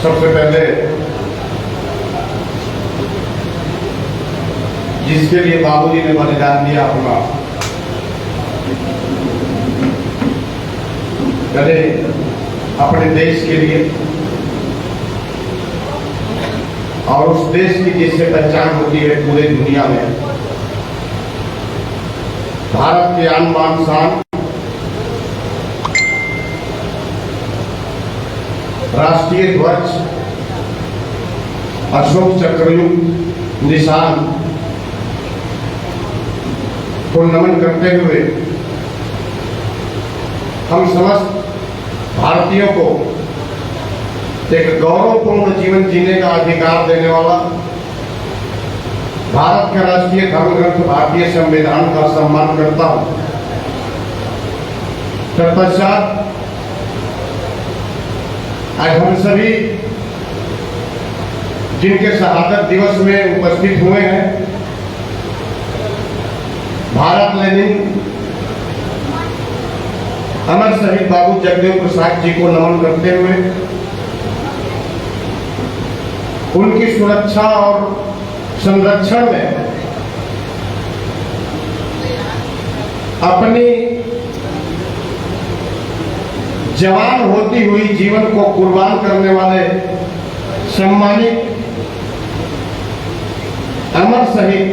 सबसे पहले जिसके लिए बाबूजी ने बलिदान दिया अपना, पहले अपने देश के लिए और उस देश की जिससे पहचान होती है पूरे दुनिया में, भारत के आन बान शान, राष्ट्रीय ध्वज, अशोक चक्रयुक्त निशान को नमन करते हुए हम समस्त भारतीयों को एक गौरवपूर्ण जीवन जीने का अधिकार देने वाला भारत के राष्ट्रीय धर्म ग्रंथ भारतीय संविधान का सम्मान करता हूं। तत्पश्चात आज हम सभी जिनके शहादत दिवस में उपस्थित हुए हैं, भारत लेनिन अमर शहीद बाबू जगदेव प्रसाद जी को नमन करते हुए उनकी सुरक्षा और संरक्षण में अपनी जवान होती हुई जीवन को कुर्बान करने वाले सम्मानित अमर शहीद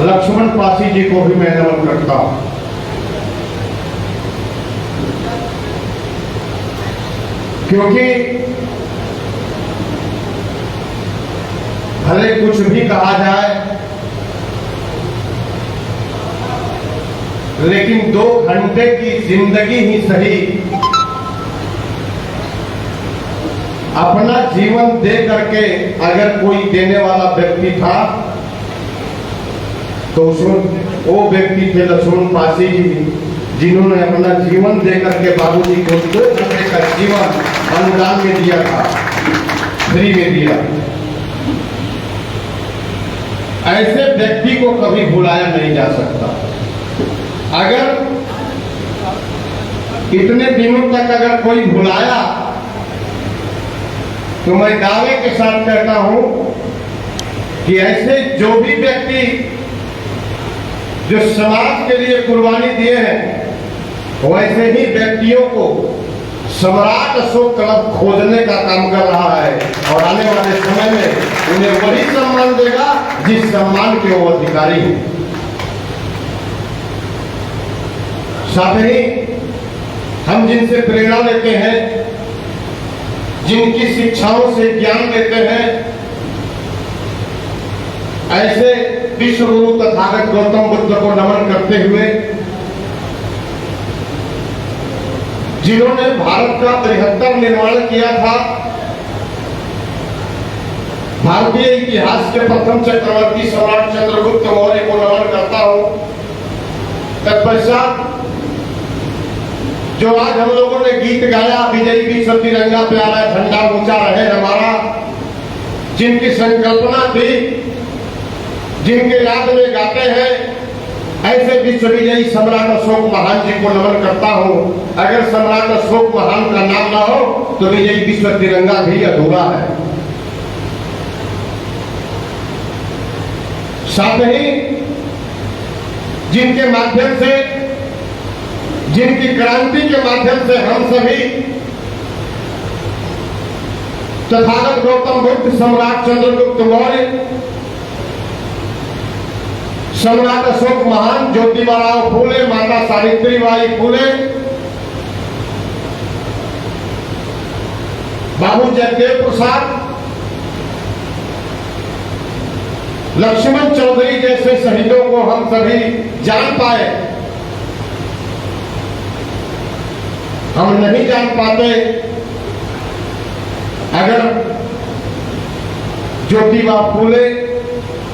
लक्ष्मण पासी जी को भी मैं नमन करता हूं। क्योंकि भले कुछ भी कहा जाए, लेकिन 2 घंटे की जिंदगी ही सही अपना जीवन दे करके अगर कोई देने वाला व्यक्ति था तो वो व्यक्ति थे लक्ष्मण पासी जी, जिन्होंने अपना जीवन दे करके बाबूजी को 2 घंटे का जीवन अनुदान में दिया था, फ्री में दिया। ऐसे व्यक्ति को कभी भुलाया नहीं जा सकता। अगर इतने दिनों तक अगर कोई भुलाया तो मैं दावे के साथ कहता हूं कि ऐसे जो भी व्यक्ति जो समाज के लिए कुर्बानी दिए हैं, वैसे ही व्यक्तियों को सम्राट अशोक क्लब खोजने का काम कर रहा है और आने वाले समय में उन्हें वही सम्मान देगा जिस सम्मान के वो अधिकारी हैं। साथ ही हम जिनसे प्रेरणा लेते हैं, जिनकी शिक्षाओं से ज्ञान लेते हैं, ऐसे विश्व गुरु तथागत गौतम बुद्ध को नमन करते हुए, जिन्होंने भारत का बृहत्तर निर्माण किया था, भारतीय इतिहास के प्रथम चक्रवर्ती सम्राट चंद्रगुप्त मौर्य को नमन करता हूं। तत्पश्चात जो आज हम लोगों ने गीत गाया, विजयी विश्व तिरंगा प्यारा झंडा ऊंचा रहे हमारा, जिनकी संकल्पना थी, जिनके याद में गाते हैं, ऐसे विश्व विजयी सम्राट अशोक महान जी को नमन करता हूं। अगर सम्राट अशोक महान का नाम ना हो तो विजयी विश्व तिरंगा भी अधूरा है। साथ ही जिनके माध्यम से, जिनकी क्रांति के माध्यम से हम सभी तथागत गौतम बुद्ध, सम्राट चंद्रगुप्त मौर्य, सम्राट अशोक महान, ज्योतिबा फूले, माता सावित्रीबाई फूले, बाबू जगदेव प्रसाद, लक्ष्मण चौधरी जैसे शहीदों को हम सभी जान पाए। हम नहीं जान पाते अगर ज्योतिबा फूले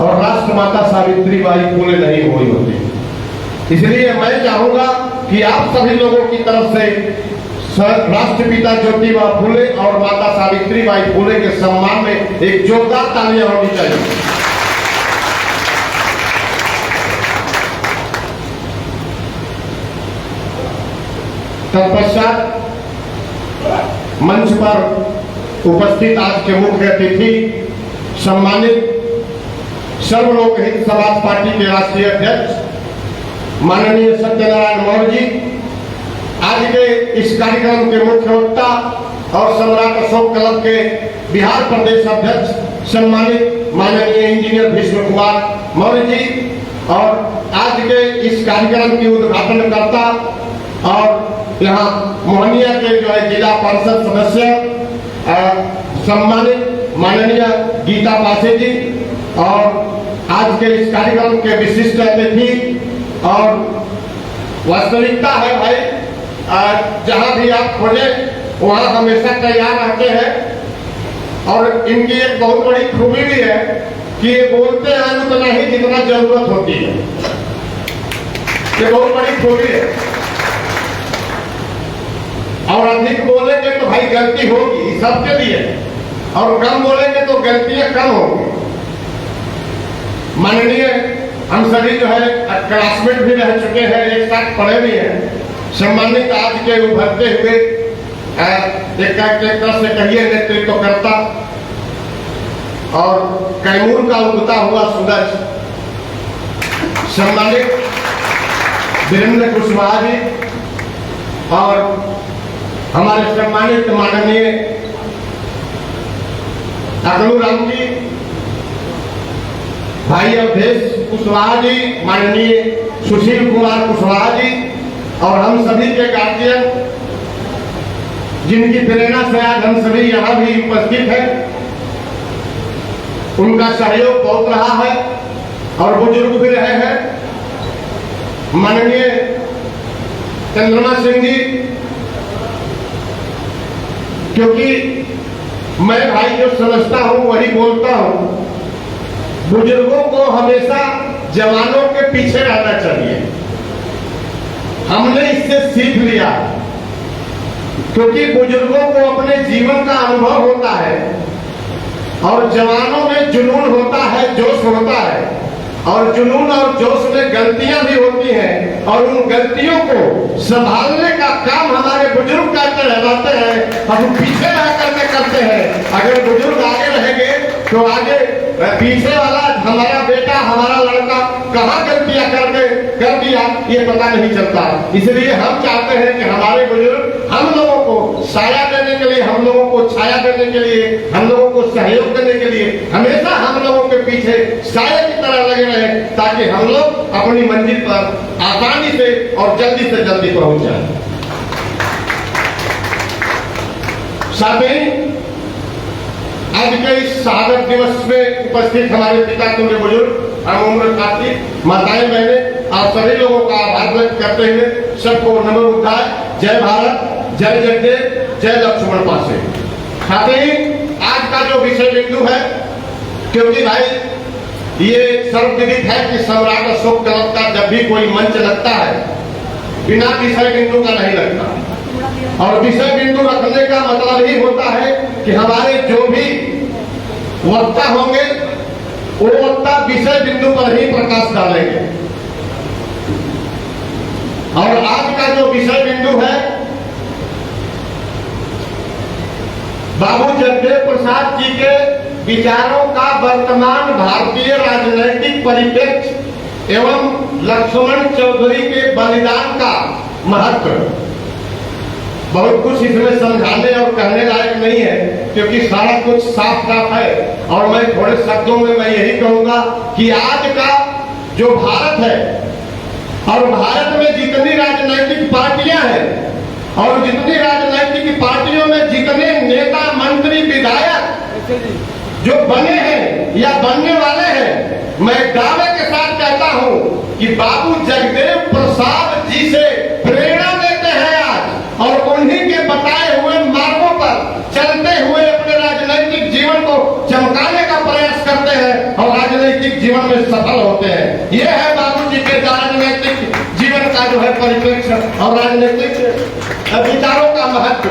और राष्ट्रमाता सावित्रीबाई फूले नहीं हुई होती। इसलिए मैं चाहूंगा कि आप सभी लोगों की तरफ से राष्ट्रपिता ज्योतिबा फूले और माता सावित्रीबाई फूले के सम्मान में एक जोरदार तालियां होनी चाहिए। तत्पश्चात मंच पर उपस्थित आज के मुख्य अतिथि सम्मानित सर्वलोक हित समाज पार्टी के राष्ट्रीय अध्यक्ष माननीय सत्यनारायण मौर्य जी, आज के इस कार्यक्रम के मुख्य वक्ता और सम्राट अशोक क्लब के बिहार प्रदेश अध्यक्ष सम्मानित माननीय इंजीनियर भीष्म कुमार मौर्य जी, और आज के इस कार्यक्रम की उद्घाटनकर्ता और यहाँ मोहनिया के जो है जिला परिषद सदस्य सम्मानित माननीय गीता पासे जी, और आज के इस कार्यक्रम के विशिष्ट अतिथि, और वास्तविकता है भाई जहां भी आप खोजे वहां हमेशा तैयार रहते हैं, और इनकी एक बहुत बड़ी खूबी भी है कि ये बोलते हैं उतना ही जितना जरूरत होती है। ये बहुत बड़ी खूबी है, और अधिक बोलेंगे तो भाई गलती होगी सबके लिए, और कम बोलेंगे तो गलतियां कम होंगी। माननीय हम सभी जो है क्लासमेट भी रह चुके हैं, एक साथ पढ़े भी हैं। सम्मानित आज के उभरते हुए एक तरह से कहिए नेतृत्व करता और कैमूर का उगता हुआ सूरज सम्मानित वीरेंद्र कुशवाहा जी, और हमारे सम्मानित माननीय राम जी, भाई अवधेश कुशवाहा जी, माननीय सुशील कुमार कुशवाहा जी, और हम सभी के गार्जियन जिनकी प्रेरणा से आज हम सभी यहाँ भी उपस्थित हैं, उनका सहयोग बहुत रहा है, और बुजुर्ग भी रहे हैं। माननीय चंद्रमा सिंह जी, क्योंकि मैं भाई जो समझता हूं वही बोलता हूं, बुजुर्गों को हमेशा जवानों के पीछे रहना चाहिए। हमने इससे सीख लिया, क्योंकि बुजुर्गों को अपने जीवन का अनुभव होता है, और जवानों में जुनून होता है, जोश होता है, और जुनून और जोश में गलतियां भी होती हैं, और उन गलतियों को संभालने का काम हमारे बुजुर्ग करते रहते हैं, हम पीछे रह करके करते हैं। अगर बुजुर्ग आगे रहेंगे तो आगे पीछे वाला हमारा बेटा हमारा लड़का कहाँ गलतियां कर दिया ये पता नहीं चलता। इसलिए हम चाहते हैं कि हमारे बुजुर्ग हम लोगों को साया देने के लिए, हम लोगों को छाया देने के लिए, हम लोगों को सहयोग देने के लिए हमेशा हम लोगों के पीछे साया की तरह लगे रहे, ताकि हम लोग अपनी मंजिल पर आसानी से और जल्दी से जल्दी पहुंच जाए। साथ ही आज के इस शहादत दिवस में उपस्थित हमारे पिता तुल्य बुजुर्ग हम उम्र साथी माताएं बहने आप सभी लोगों का आभार व्यक्त करते हुए सबको नमो बुद्धाय, जय भारत, जय जगदेव, जय लक्ष्मण पासे। साथ ही आज का जो विषय बिंदु है, क्योंकि भाई ये सर्वविदित है कि सम्राट अशोक क्लब का जब भी कोई मंच लगता है बिना विषय बिंदु का नहीं लगता, और विषय बिंदु रखने का मतलब ही होता है कि हमारे जो भी वक्ता होंगे वो वक्ता विषय बिंदु पर ही प्रकाश डालेंगे। और आज का जो विषय बिंदु है, बाबू जगदेव प्रसाद जी के विचारों का वर्तमान भारतीय राजनैतिक परिप्रेक्ष्य एवं लक्ष्मण चौधरी के बलिदान का महत्व। बहुत कुछ इसमें समझाने और कहने लायक नहीं है, क्योंकि सारा कुछ साफ साफ है, और मैं थोड़े शब्दों में मैं यही कहूंगा कि आज का जो भारत है, और भारत में जितनी राजनैतिक पार्टियां हैं, और जितनी राजनैतिक पार्टियों में जितने नेता मंत्री विधायक जो बने हैं या बनने वाले हैं, मैं दावे के साथ कहता हूं कि बाबू जगदेव प्रसाद जी से प्रेरणा लेते हैं आज, और उन्हीं के बताए हुए मार्गों पर चलते हुए अपने राजनैतिक जीवन को चमकाने का प्रयास करते हैं, और राजनैतिक जीवन में सफल होते हैं। यह है बाबू जी के राजनैतिक जीवन का जो है परिप्रेक्ष्य और राजनीतिक विचारों का महत्व।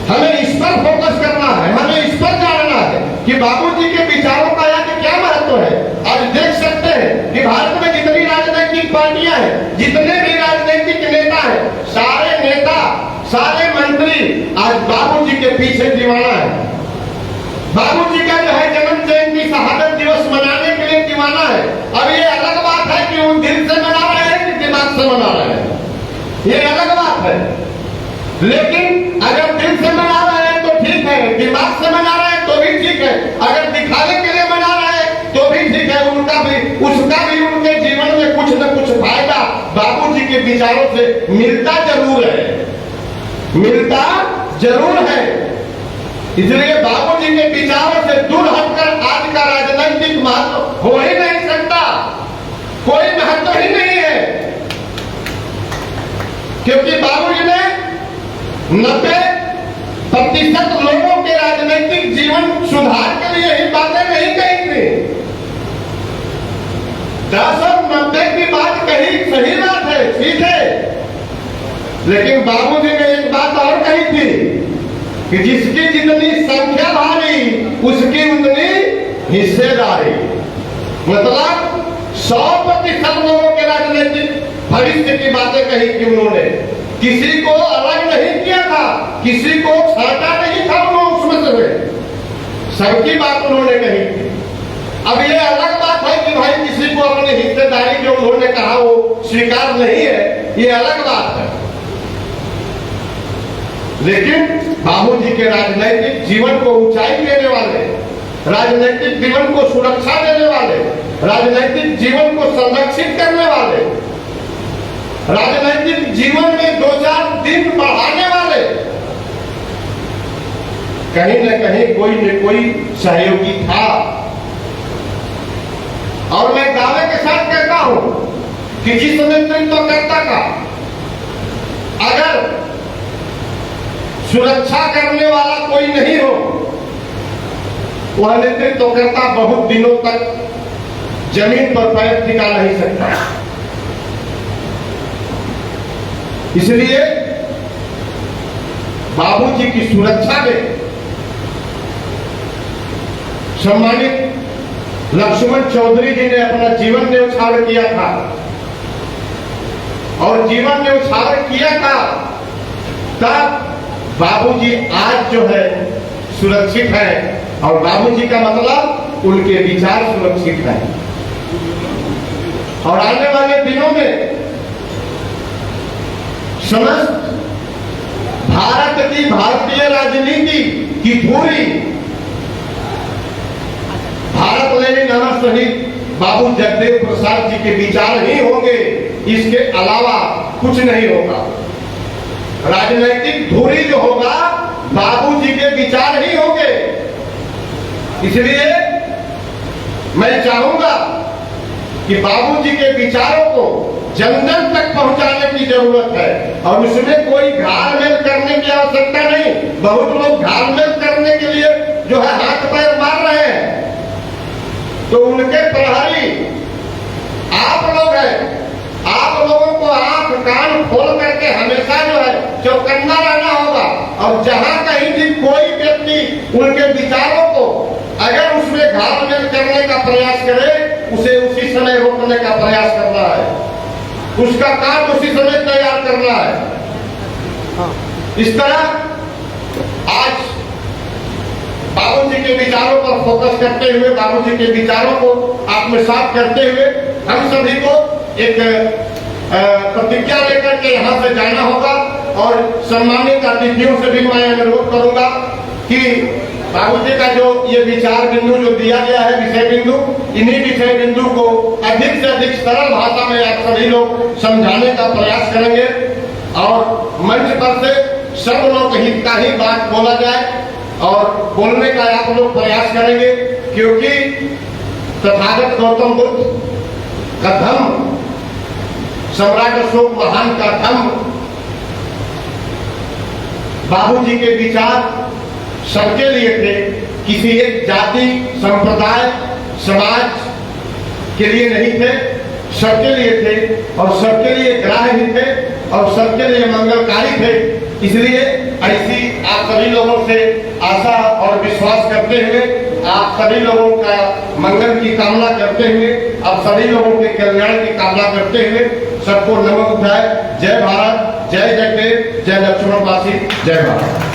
हमें इस पर फोकस करना है, हमें इस पर जानना है कि बाबूजी के विचारों का यहाँ क्या महत्व है। आज देख सकते हैं कि भारत में जितनी राजनीतिक पार्टियां हैं, जितने भी राजनीतिक नेता हैं, सारे नेता, सारे मंत्री बाबूजी के पीछे दीवाना है। बाबूजी का जो है जन्म जयंती शहादत दिवस मनाने के लिए दीवाना है। अब ये अलग बात है कि वो दिल से मना रहे हैं कि दिमाग से मना रहे हैं, ये अलग बात है। लेकिन अगर दिल से मना रहे हैं तो ठीक है, दिमाग से मना रहे हैं तो भी ठीक है, अगर दिखाने के लिए मना रहे हैं तो भी ठीक है। उसका भी उनके जीवन में कुछ न कुछ फायदा बाबूजी के विचारों से मिलता जरूर है, मिलता जरूर है। इसलिए बाबूजी के विचारों से दूर हटकर आज का राजनीतिक महत्व हो ही नहीं सकता, कोई महत्व ही नहीं है। क्योंकि बाबूजी ने 90% लोगों के राजनीतिक जीवन सुधार के लिए ही बातें नहीं कही थी। 10 और 90 की बात कही, सही बात है, ठीक है। लेकिन बाबूजी ने एक बात और कही थी कि जिसकी जितनी संख्या भारी उसकी उतनी हिस्सेदारी। मतलब 100% लोगों के राजनीतिक भविष्य की बातें कही थी उन्होंने, किसी को अलग नहीं किया था, किसी को छांटा नहीं था उन्होंने उसमें से, सबकी बात उन्होंने कही थी। अब ये अलग बात है कि भाई किसी को अपनी हिस्सेदारी जो उन्होंने कहा वो स्वीकार नहीं है, ये अलग बात है। लेकिन बाबूजी के राजनीतिक जीवन को ऊंचाई देने वाले, राजनीतिक जीवन को सुरक्षा देने वाले, राजनीतिक जीवन को संरक्षित करने वाले, राजनीतिक जीवन में 2-4 दिन बढ़ाने वाले कहीं न कहीं कोई न कोई सहयोगी था। और मैं दावे के साथ कहता हूं कि जिस नेतृत्वकर्ता का अगर सुरक्षा करने वाला कोई नहीं हो, वह नेतृत्वकर्ता बहुत दिनों तक जमीन पर पैर टिका नहीं सकता। इसलिए बाबूजी की सुरक्षा में सम्मानित लक्ष्मण चौधरी जी ने अपना जीवन न्यौछावर किया था, और जीवन न्यौछावर किया था तब बाबूजी आज जो है सुरक्षित है। और बाबूजी का मतलब उनके विचार सुरक्षित है। और आने वाले दिनों में समस्त भारत की, भारतीय राजनीति की पूरी भारत लेनिन अमर शहीद बाबू जगदेव प्रसाद जी के विचार ही होंगे, इसके अलावा कुछ नहीं होगा। राजनीतिक धुरी जो होगा बाबूजी के विचार ही होंगे। इसलिए मैं चाहूंगा कि बाबूजी के विचारों को जन जन तक पहुंचाने की जरूरत है, और उसमें कोई घालमेल करने की आवश्यकता नहीं। बहुत लोग घालमेल करने के लिए जो है हाथ पैर मार रहे हैं, तो उनके प्रहरी आप लोग हैं। आप लोगों को आंख कान खोल करके हमेशा जो है चौकन्ना रहना होगा। और जहां कहीं भी कोई व्यक्ति उनके विचारों को अगर उसमें घालमेल करने का प्रयास करे, उसे उसी समय रोकने का प्रयास करना है, उसका काम उसी समय तैयार करना है। इस तरह आज बाबूजी के विचारों पर फोकस करते हुए, बाबूजी के विचारों को आत्मसात करते हुए हम सभी को एक प्रतिज्ञा लेकर के यहाँ से जाना होगा। और सम्मानित अतिथियों से भी मैं अनुरोध करूंगा कि बाबूजी का जो ये विचार बिंदु जो दिया गया है, विषय बिंदु, इन्हीं विषय बिंदु को अधिक से अधिक सरल भाषा में आप सभी लोग समझाने का प्रयास करेंगे, और मंच पर से सब लोग हित का ही बात बोला जाए और बोलने का आप लोग प्रयास करेंगे। क्योंकि तथागत गौतम बुद्ध का धम्म, सम्राट अशोक महान का धम्म, बाबूजी के विचार सबके लिए थे, किसी एक जाति, संप्रदाय, समाज के लिए नहीं थे, सबके लिए थे, और सबके लिए ग्राह्य भी थे, और सबके लिए मंगलकारी थे। इसलिए ऐसी आप सभी लोगों से आशा और विश्वास करते हुए, आप सभी लोगों का मंगल की कामना करते हुए, आप सभी लोगों के कल्याण की कामना करते हुए सबको नमो बुद्धाय। जय भारत, जय जगदेव, जय लक्ष्मण वासी, जय भारत।